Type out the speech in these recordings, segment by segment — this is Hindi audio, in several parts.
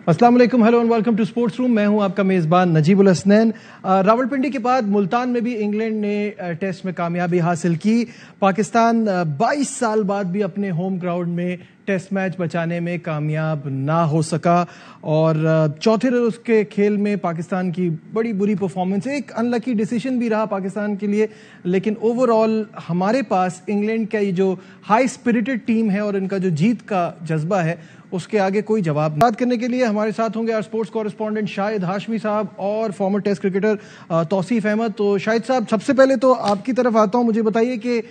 अस्सलाम वालेकुम, hello and welcome to sports room. मैं हूं आपका मेजबान नजीबुल हसनैन। रावलपिंडी के बाद मुल्तान में भी इंग्लैंड ने टेस्ट में कामयाबी हासिल की। पाकिस्तान 22 साल बाद भी अपने होम ग्राउंड में टेस्ट मैच बचाने में कामयाब ना हो सका और चौथे रोज के खेल में पाकिस्तान की बड़ी बुरी परफॉर्मेंस, एक अनलकी डिसीजन भी रहा पाकिस्तान के लिए, लेकिन ओवरऑल हमारे पास इंग्लैंड का ये जो हाई स्पिरिटेड टीम है और इनका जो जीत का जज्बा है उसके आगे कोई जवाब नहीं। बात करने के लिए हमारे साथ होंगे our sports correspondent Shahid Hashmi साहब और former test cricketer Tauseef Ahmed. तो शाहिद साहब, सबसे पहले तो आपकी तरफ आता हूं, मुझे बताइए कि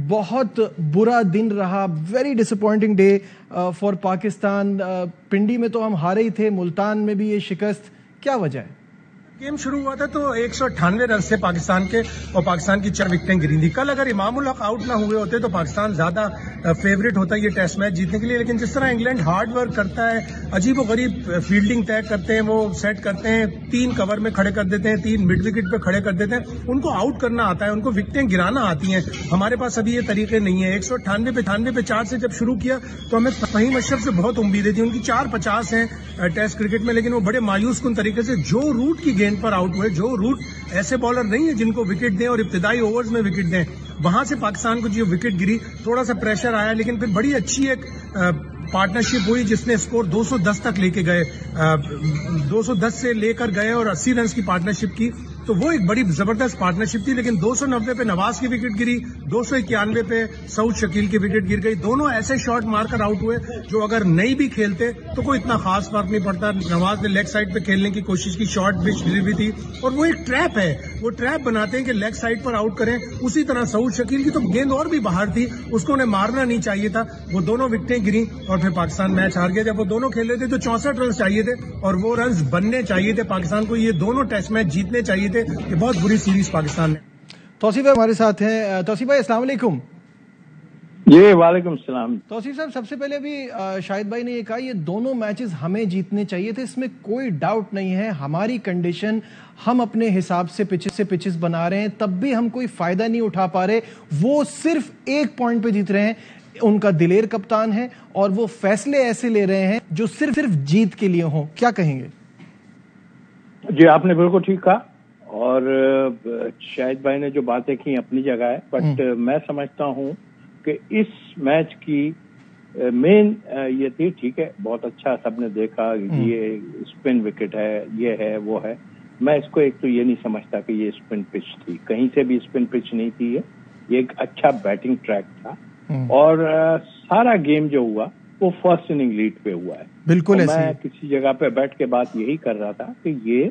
बहुत बुरा दिन रहा, very disappointing day for Pakistan. Pindi में तो हम हारे ही थे, मुल्तान में भी ये शिकस्त, क्या वजह है? गेम शुरू हुआ था तो 198 रन से पाकिस्तान के और पाकिस्तान की 4 विकेटें गिरी थी। कल अगर इमामुल हक आउट ना हुए होते तो पाकिस्तान ज्यादा फेवरेट होता ये टेस्ट मैच जीतने के लिए, लेकिन जिस तरह इंग्लैंड हार्ड वर्क करता है, अजीब व गरीब फील्डिंग तय करते हैं, वो सेट करते हैं, 3 कवर में खड़े कर देते हैं, 3 मिड विकेट पे खड़े कर देते हैं, उनको आउट करना आता है, उनको विकेटें गिराना आती हैं। हमारे पास अभी ये तरीके नहीं है। 198 पे 4 से जब शुरू किया तो हमें फहीम अशरफ से बहुत उम्मीदें थी, उनकी 450 हैं टेस्ट क्रिकेट में, लेकिन वो बड़े मायूस कुन तरीके से जो रूट की गेंद पर आउट हुए, जो रूट ऐसे बॉलर नहीं है जिनको विकेट दें और इब्तिदाई ओवर्स में विकेट दें, वहां से पाकिस्तान को जो विकेट गिरी, थोड़ा सा प्रेशर आया, लेकिन फिर बड़ी अच्छी एक पार्टनरशिप हुई जिसने स्कोर 210 तक लेके गए, 210 से लेकर गए और 80 रन की पार्टनरशिप की, तो वो एक बड़ी जबरदस्त पार्टनरशिप थी। लेकिन 290 पे नवाज की विकेट गिरी, 291 पे सऊद शकील की विकेट गिर गई। दोनों ऐसे शॉट मारकर आउट हुए जो अगर नहीं भी खेलते तो कोई इतना खास फर्क नहीं पड़ता। नवाज ने लेग साइड पे खेलने की कोशिश की, शॉर्ट पिच डिलीवरी थी, और वो एक ट्रैप है, वो ट्रैप बनाते हैं कि लेग साइड पर आउट करें। उसी तरह सऊद शकील की तो गेंद और भी बाहर थी, उसको उन्हें मारना नहीं चाहिए था, वो दोनों विकेटें गिरी और फिर पाकिस्तान मैच हार गया। जब वो दोनों खेल रहे थे तो 64 रन चाहिए थे और वो रन बनने चाहिए थे पाकिस्तान को, ये दोनों टेस्ट मैच जीतने चाहिए थे। ये बहुत बुरी सीरीज पाकिस्तान ने। तौसीफ भाई हमारे साथ हैं। तौसीफ भाई अस्सलाम वालेकुम। जी वालेकुम सलाम। तौसीफ साहब, सबसे पहले भी शाहिद भाई ने ये कहा ये दोनों मैचेस हमें जीतने चाहिए थे, इसमें कोई डाउट नहीं है। हमारी कंडीशन, हम अपने हिसाब से पिचेस बना रहे हैं, तब भी हम कोई फायदा नहीं उठा पा रहे। वो सिर्फ एक पॉइंट पे जीत रहे हैं, उनका दिलेर कप्तान है और वो फैसले ऐसे ले रहे हैं जो सिर्फ जीत के लिए हों, क्या कहेंगे? जी आपने बिल्कुल ठीक कहा और शाहिद भाई ने जो बातें की अपनी जगह है, बट मैं समझता हूं कि इस मैच की मेन ये थी, ठीक है बहुत अच्छा सबने देखा, ये स्पिन विकेट है, ये है वो है। मैं इसको एक तो ये नहीं समझता कि ये स्पिन पिच थी, कहीं से भी स्पिन पिच नहीं थी, ये एक अच्छा बैटिंग ट्रैक था और सारा गेम जो हुआ वो फर्स्ट इनिंग लीड पे हुआ है। बिल्कुल तो मैं किसी जगह पे बैठ के बात यही कर रहा था कि ये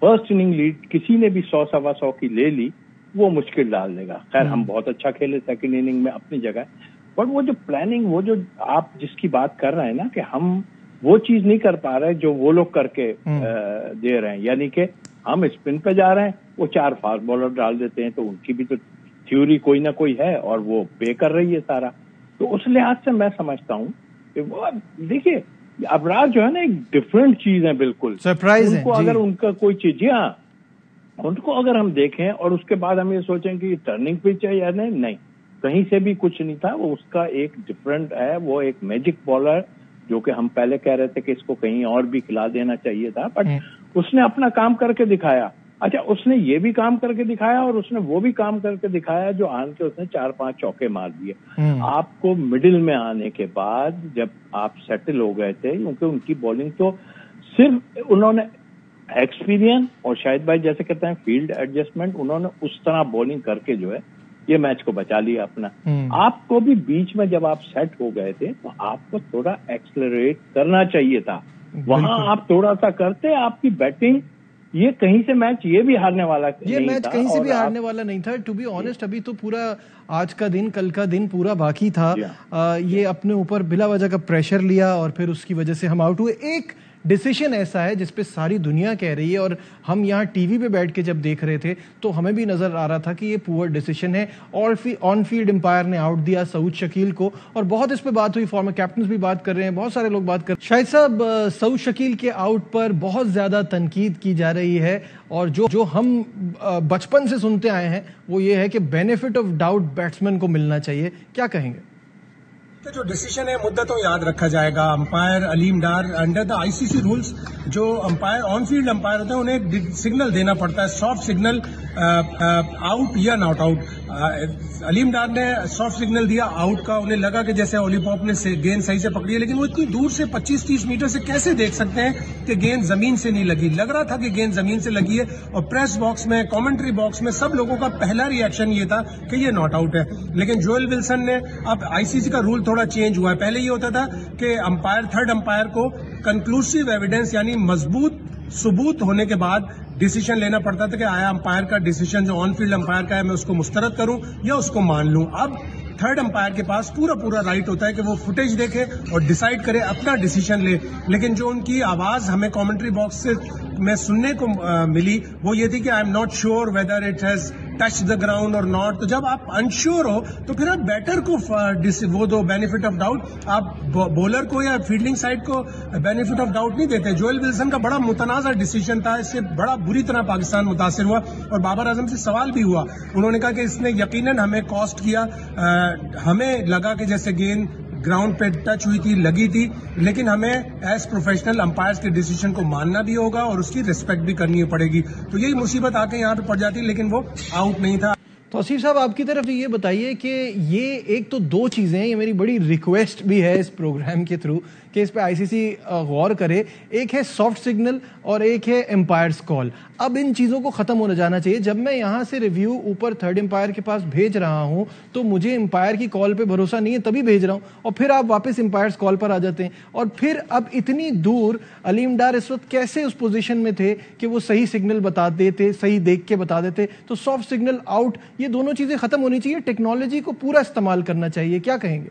फर्स्ट इनिंग लीड किसी ने भी 100-125 की ले ली वो मुश्किल डाल देगा। खैर हम बहुत अच्छा खेले सेकंड इनिंग में अपनी जगह, बट वो जो प्लानिंग, वो जो आप जिसकी बात कर रहे हैं ना कि हम वो चीज नहीं कर पा रहे जो वो लोग करके दे रहे हैं, यानी कि हम स्पिन पे जा रहे हैं, वो 4 फास्ट बॉलर डाल देते हैं, तो उनकी भी तो थ्योरी कोई ना कोई है और वो पे कर रही है सारा। तो उस लिहाज से मैं समझता हूँ कि वो देखिए अबरार जो है ना एक डिफरेंट चीज है, बिल्कुल सरप्राइज है। उनको अगर उनका कोई चीज, हाँ उनको अगर हम देखें और उसके बाद हम ये सोचें कि टर्निंग पिच है या नहीं, कहीं से भी कुछ नहीं था। वो उसका एक डिफरेंट है, वो एक मैजिक बॉलर जो कि हम पहले कह रहे थे कि इसको कहीं और भी खिला देना चाहिए था, बट उसने अपना काम करके दिखाया। अच्छा, उसने ये भी काम करके दिखाया और उसने वो भी काम करके दिखाया जो आन के उसने 4-5 चौके मार दिए। आपको मिडिल में आने के बाद जब आप सेटल हो गए थे, क्योंकि उनकी बॉलिंग तो सिर्फ उन्होंने एक्सपीरियंस और शाहिद भाई जैसे कहते हैं फील्ड एडजस्टमेंट, उन्होंने उस तरह बॉलिंग करके जो है ये मैच को बचा लिया अपना। आपको भी बीच में जब आप सेट हो गए थे तो आपको थोड़ा एक्सेलरेट करना चाहिए था, वहां आप थोड़ा सा करते, आपकी बैटिंग ये कहीं से मैच ये भी हारने वाला ये नहीं मैच था, कहीं से भी हारने वाला नहीं था। टू बी ऑनेस्ट, अभी तो पूरा आज का दिन, कल का दिन पूरा बाकी था। ये अपने ऊपर बिला वजह का प्रेशर लिया और फिर उसकी वजह से हम आउट हुए। एक डिसीजन ऐसा है जिसपे सारी दुनिया कह रही है और हम यहाँ टीवी पे बैठ के जब देख रहे थे तो हमें भी नजर आ रहा था कि ये पुअर डिसीजन है। ऑन फील्ड एम्पायर ने आउट दिया सऊद शकील को और बहुत इस पे बात हुई, फॉर्मर कैप्टन भी बात कर रहे हैं, बहुत सारे लोग बात कर रहे हैं। शाहिद साहब, सऊद शकील के आउट पर बहुत ज्यादा तनकीद की जा रही है और जो हम बचपन से सुनते आए हैं वो ये है कि बेनिफिट ऑफ डाउट बैट्समैन को मिलना चाहिए, क्या कहेंगे? का जो डिसीजन है मुद्दतों याद रखा जाएगा। Umpire Aleem Dar under the ICC rules, जो अंपायर ऑन फील्ड अंपायर होते हैं उन्हें सिग्नल देना पड़ता है, सॉफ्ट सिग्नल, आउट या नॉट आउट। अलीम डार ने सॉफ्ट सिग्नल दिया आउट का। उन्हें लगा कि जैसे ओलीपॉप ने गेंद सही से पकड़ी है, लेकिन वो इतनी दूर से 25-30 मीटर से कैसे देख सकते हैं कि गेंद जमीन से नहीं लगी। लग रहा था कि गेंद जमीन से लगी है, और प्रेस बॉक्स में, कमेंट्री बॉक्स में सब लोगों का पहला रिएक्शन ये था कि ये नॉट आउट है। लेकिन जोएल विल्सन ने, अब आईसीसी का रूल थोड़ा चेंज हुआ है। पहले ये होता था कि अंपायर, थर्ड अंपायर को कंक्लूसिव एविडेंस यानी मजबूत सबूत होने के बाद डिसीजन लेना पड़ता था कि आया अंपायर का डिसीजन जो ऑन फील्ड अंपायर का है मैं उसको मुस्तरद करूं या उसको मान लूं। अब थर्ड अंपायर के पास पूरा राइट होता है कि वो फुटेज देखे और डिसाइड करे, अपना डिसीजन ले। लेकिन जो उनकी आवाज हमें कमेंट्री बॉक्स से में सुनने को मिली वो ये थी कि I am not sure whether it has touch the ground और नॉट। तो जब आप अनश्योर हो तो फिर आप बैटर को वो दो बेनिफिट ऑफ डाउट, आप बॉलर को या फील्डिंग साइड को बेनिफिट ऑफ डाउट नहीं देते। जोएल विल्सन का बड़ा मुतनाज़ा डिसीजन था, इससे बड़ा बुरी तरह पाकिस्तान मुतासिर हुआ और बाबर आजम से सवाल भी हुआ। उन्होंने कहा कि इसने यकीनन हमें कॉस्ट किया। हमें लगा कि जैसे गेंद ग्राउंड पे टच हुई थी, लगी थी, लेकिन हमें एज प्रोफेशनल अंपायर्स के डिसीजन को मानना भी होगा और उसकी रिस्पेक्ट भी करनी पड़ेगी। तो यही मुसीबत आके यहाँ पे पड़ जाती, लेकिन वो आउट नहीं था। तो आसिफ साहब, आपकी तरफ ये बताइए कि ये एक तो दो चीजें हैं, ये मेरी बड़ी रिक्वेस्ट भी है इस प्रोग्राम के थ्रू कि इस पे आईसीसी गौर करे। एक है सॉफ्ट सिग्नल और एक है एम्पायर्स कॉल। अब इन चीजों को खत्म होने जाना चाहिए। जब मैं यहां से रिव्यू ऊपर थर्ड एम्पायर के पास भेज रहा हूं तो मुझे एम्पायर की कॉल पे भरोसा नहीं है, तभी भेज रहा हूं, और फिर आप वापस एम्पायर्स कॉल पर आ जाते हैं। और फिर अब इतनी दूर अलीम डार इस वक्त कैसे उस पोजीशन में थे कि वो सही सिग्नल बता देते, सही देख के बता देते। तो सॉफ्ट सिग्नल, आउट, ये दोनों चीजें खत्म होनी चाहिए। टेक्नोलॉजी को पूरा इस्तेमाल करना चाहिए। क्या कहेंगे?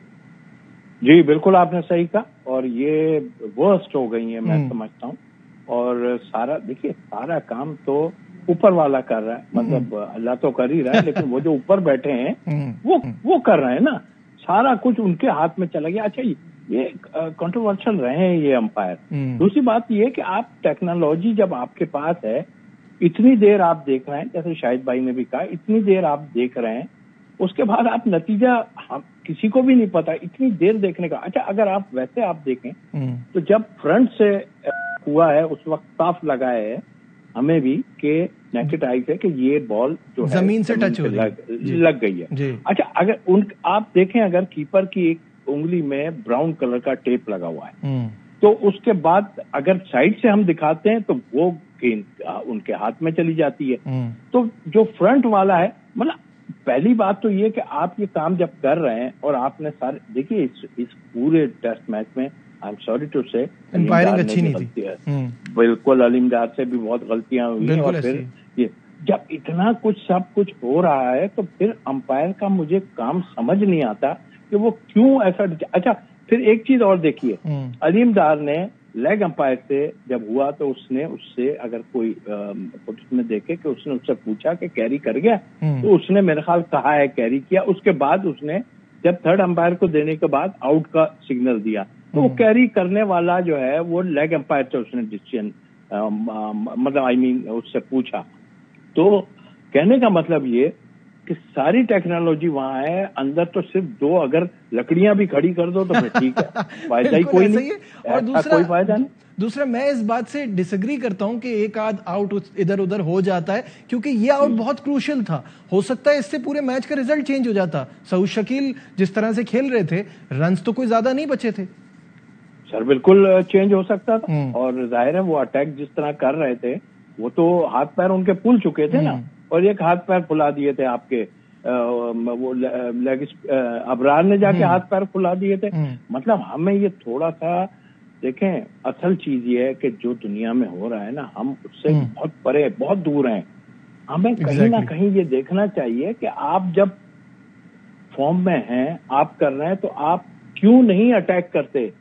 जी बिल्कुल, आपने सही कहा। और ये वर्स्ट हो गई है, मैं समझता हूँ। और सारा, देखिए, सारा काम तो ऊपर वाला कर रहा है, मतलब अल्लाह तो कर ही रहा है, लेकिन वो जो ऊपर बैठे हैं वो कर रहे हैं ना। सारा कुछ उनके हाथ में चला गया। अच्छा, ये कंट्रोवर्शियल रहे हैं ये अंपायर। दूसरी बात ये कि आप टेक्नोलॉजी जब आपके पास है, इतनी देर आप देख रहे हैं, जैसे शाहिद भाई ने भी कहा, इतनी देर आप देख रहे हैं, उसके बाद आप नतीजा किसी को भी नहीं पता इतनी देर देखने का। अच्छा, अगर आप वैसे आप देखें तो जब फ्रंट से हुआ है उस वक्त साफ लगा है हमें भी कि नेकेड आई से कि ये बॉल जो जमीन से टच हो लग गई है। अच्छा, अगर आप देखें, अगर कीपर की एक उंगली में ब्राउन कलर का टेप लगा हुआ है तो उसके बाद अगर साइड से हम दिखाते हैं तो वो गेंद उनके हाथ में चली जाती है। तो जो फ्रंट वाला है, मतलब पहली बात तो ये कि आप ये काम जब कर रहे हैं और आपने सारे, देखिए, इस पूरे टेस्ट मैच में आई एम सॉरी टू से अंपायरिंग अच्छी नहीं थी। बिल्कुल, अलीम डार से भी बहुत गलतियां हुई। और फिर ये जब इतना कुछ सब कुछ हो रहा है तो फिर अंपायर का मुझे काम समझ नहीं आता कि वो क्यों ऐसा। अच्छा, फिर एक चीज और देखिए, अलीम डार ने लेग अंपायर से जब हुआ तो उसने उससे, अगर कोई फुटेज में देखे कि उसने उससे पूछा कि कैरी कर गया, तो उसने मेरे ख्याल कहा है कैरी किया। उसके बाद उसने जब थर्ड अंपायर को देने के बाद आउट का सिग्नल दिया, तो वो कैरी करने वाला जो है वो लेग अंपायर से उसने डिसीजन, मतलब उससे पूछा। तो कहने का मतलब ये कि सारी टेक्नोलॉजी वहां है, अंदर तो सिर्फ दो अगर लकड़ियां भी खड़ी कर दो तो फिर ठीक है, फायदा ही कोई नहीं, और दूसरा कोई फायदा नहीं। दूसरा, मैं इस बात से डिसएग्री करता हूं कि एक आध आउट इधर उधर हो जाता है, क्योंकि ये आउट बहुत क्रूशियल था। हो सकता है इससे पूरे मैच का रिजल्ट चेंज हो जाता। सऊद शकील जिस तरह से खेल रहे थे, रन्स तो कोई ज्यादा नहीं बचे थे सर, बिल्कुल चेंज हो सकता था। और जाहिर है वो अटैक जिस तरह कर रहे थे वो तो हाथ पैर उनके फूल चुके थे ना, और एक हाथ पैर फुला दिए थे आपके वो अबरार ने जाके हाथ पैर फुला दिए थे। मतलब हमें ये थोड़ा सा देखें, असल चीज ये है कि जो दुनिया में हो रहा है ना, हम उससे बहुत परे, बहुत दूर हैं। हमें कहीं ना कहीं ये देखना चाहिए कि आप जब फॉर्म में हैं, आप कर रहे हैं, तो आप क्यों नहीं अटैक करते।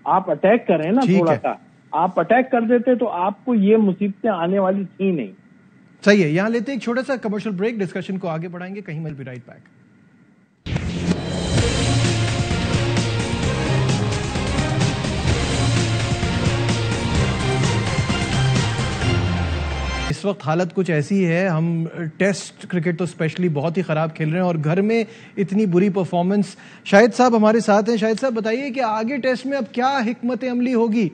आप अटैक करें ना, थोड़ा सा आप अटैक कर देते तो आपको ये मुसीबतें आने वाली थी नहीं। सही है। यहां लेते एक छोटा सा कमर्शियल ब्रेक, डिस्कशन को आगे बढ़ाएंगे। कहीं मत, बी राइट बैक। इस वक्त हालत कुछ ऐसी है, हम टेस्ट क्रिकेट तो स्पेशली बहुत ही ख़राब खेल रहे हैं और घर में इतनी बुरी परफॉर्मेंस। शाहिद साहब हमारे साथ हैं। शाहिद साहब बताइए कि आगे टेस्ट में अब क्या हिकमत अमली होगी?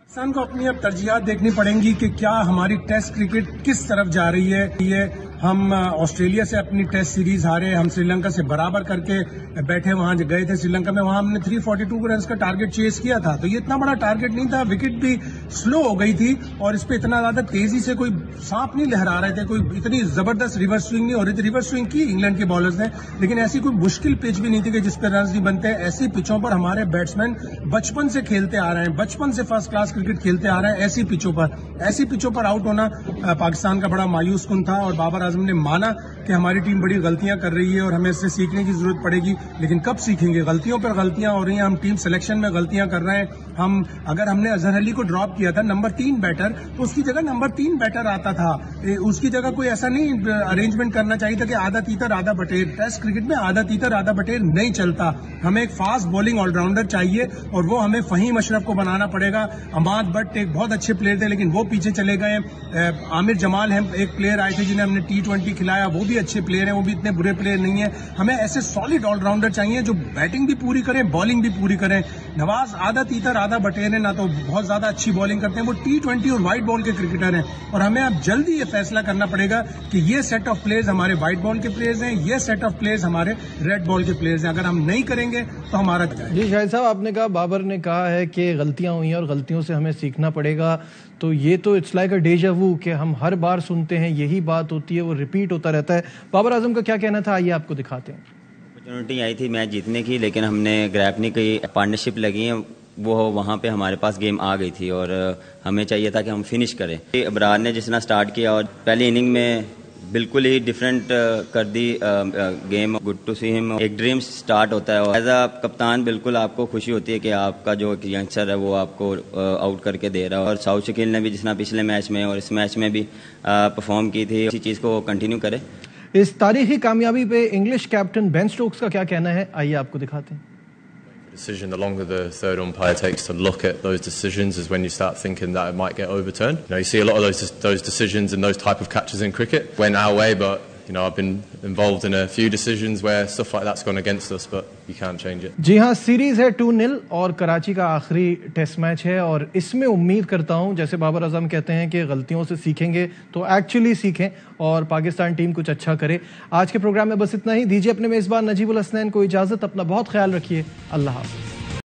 पाकिस्तान को अपनी अब तरजीहात देखनी पड़ेंगी कि क्या हमारी टेस्ट क्रिकेट किस तरफ जा रही है। ये हम ऑस्ट्रेलिया से अपनी टेस्ट सीरीज हारे, हम श्रीलंका से बराबर करके बैठे, वहां गए थे श्रीलंका में, वहां हमने 342 रन का टारगेट चेस किया था, तो ये इतना बड़ा टारगेट नहीं था। विकेट भी स्लो हो गई थी और इस पे इतना ज्यादा तेजी से कोई सांप नहीं लहरा रहे थे, कोई इतनी जबरदस्त रिवर्स स्विंग नहीं हो रही थी। रिवर्स स्विंग की इंग्लैंड के बॉलर्स ने, लेकिन ऐसी कोई मुश्किल पिच भी नहीं थी कि जिसपे रन नहीं बनते। ऐसी पिचों पर हमारे बैट्समैन बचपन से खेलते आ रहे हैं, बचपन से फर्स्ट क्लास क्रिकेट खेलते आ रहे हैं। ऐसी पिचों पर आउट होना पाकिस्तान का बड़ा मायूस कुन था और बाबर आजम ने माना कि हमारी टीम बड़ी गलतियां कर रही है और हमें इससे सीखने की जरूरत पड़ेगी। लेकिन कब सीखेंगे? गलतियों पर गलतियां हो रही हैं, हम टीम सिलेक्शन में गलतियां कर रहे हैं। अगर हमने अजहर अली को ड्रॉप किया था नंबर 3 बैटर, तो उसकी जगह नंबर 3 बैटर आता था। उसकी जगह कोई ऐसा नहीं अरेंजमेंट करना चाहिए था कि आधा तीतर आधा बटेर। टेस्ट क्रिकेट में आधा तीतर आधा बटेर नहीं चलता। हमें एक फास्ट बॉलिंग ऑलराउंडर चाहिए और वो हमें फहीम अशरफ को बनाना पड़ेगा। अमाद भट्ट एक बहुत अच्छे प्लेयर थे लेकिन वो पीछे चले गए। आमिर जमाल है एक प्लेयर आए थे जिन्हें हमने T20 खिलाया, वो भी अच्छे प्लेयर हैं, वो भी इतने बुरे प्लेयर नहीं है। हमें ऐसे सॉलिड ऑलराउंडर चाहिए जो बैटिंग भी पूरी करें, बॉलिंग भी पूरी करें। नवाज आधा तीतर आधा बटेर है, ना तो बहुत ज्यादा अच्छी बॉलिंग करते हैं, वो T20 और व्हाइट बॉल के क्रिकेटर हैं। और हमें अब जल्दी ये फैसला करना पड़ेगा कि ये सेट ऑफ प्लेयर्स हमारे व्हाइट बॉल के प्लेयर्स हैं, ये सेट ऑफ प्लेयर्स हमारे रेड बॉल के प्लेयर्स हैं। अगर हम नहीं करेंगे तो हमारा जी शाहिद साहब, आपने कहा, बाबर ने कहा है कि गलतियां हुई हैं और गलतियों से हमें सीखना पड़ेगा, तो ये तो इट्स लाइक अ डेजा वू कि हम हर बार सुनते हैं, यही बात होती है, वो रिपीट होता रहता है। बाबर आजम का क्या कहना था, आइए आपको दिखाते हैं। अपॉर्चुनिटी आई थी मैच जीतने की, लेकिन हमने ग्रैप नहीं की, पार्टनरशिप लगी है, वो वहाँ पे हमारे पास गेम आ गई थी और हमें चाहिए था कि हम फिनिश करें। अबरार ने जिस तरह स्टार्ट किया और पहली इनिंग में बिल्कुल ही डिफरेंट कर दी game. Good to see him. एक ड्रीम स्टार्ट होता है और एज अ कप्तान बिल्कुल आपको खुशी होती है कि आपका जो एक यंगस्टर है वो आपको आउट करके दे रहा है। और साउथ शकील ने भी जिस तरह पिछले मैच में और इस मैच में भी परफॉर्म की थी, इसी चीज़ को कंटिन्यू करे। इस तारीखी कामयाबी पे इंग्लिश कैप्टन बेन स्टोक्स का क्या कहना है, आइए आपको दिखाते हैं। Decision, the longer the third umpire takes to look at those decisions is when you start thinking that it might get overturned. You see a lot of those decisions and those type of catches in cricket went our way, but I've been involved in a few decisions where stuff like that's gone against us, but you can't change it. जी हाँ, सीरीज है 2-0 और कराची का आखिरी टेस्ट मैच है और इसमें उम्मीद करता हूं, जैसे बाबर आजम कहते हैं कि गलतियों से सीखेंगे, तो एक्चुअली सीखें और पाकिस्तान टीम कुछ अच्छा करे। आज के प्रोग्राम में बस इतना ही। दीजिए अपने मेजबान नजीबुल हसनैन को इजाजत। अपना बहुत ख्याल रखिए। अल्लाह हाफ़िज़।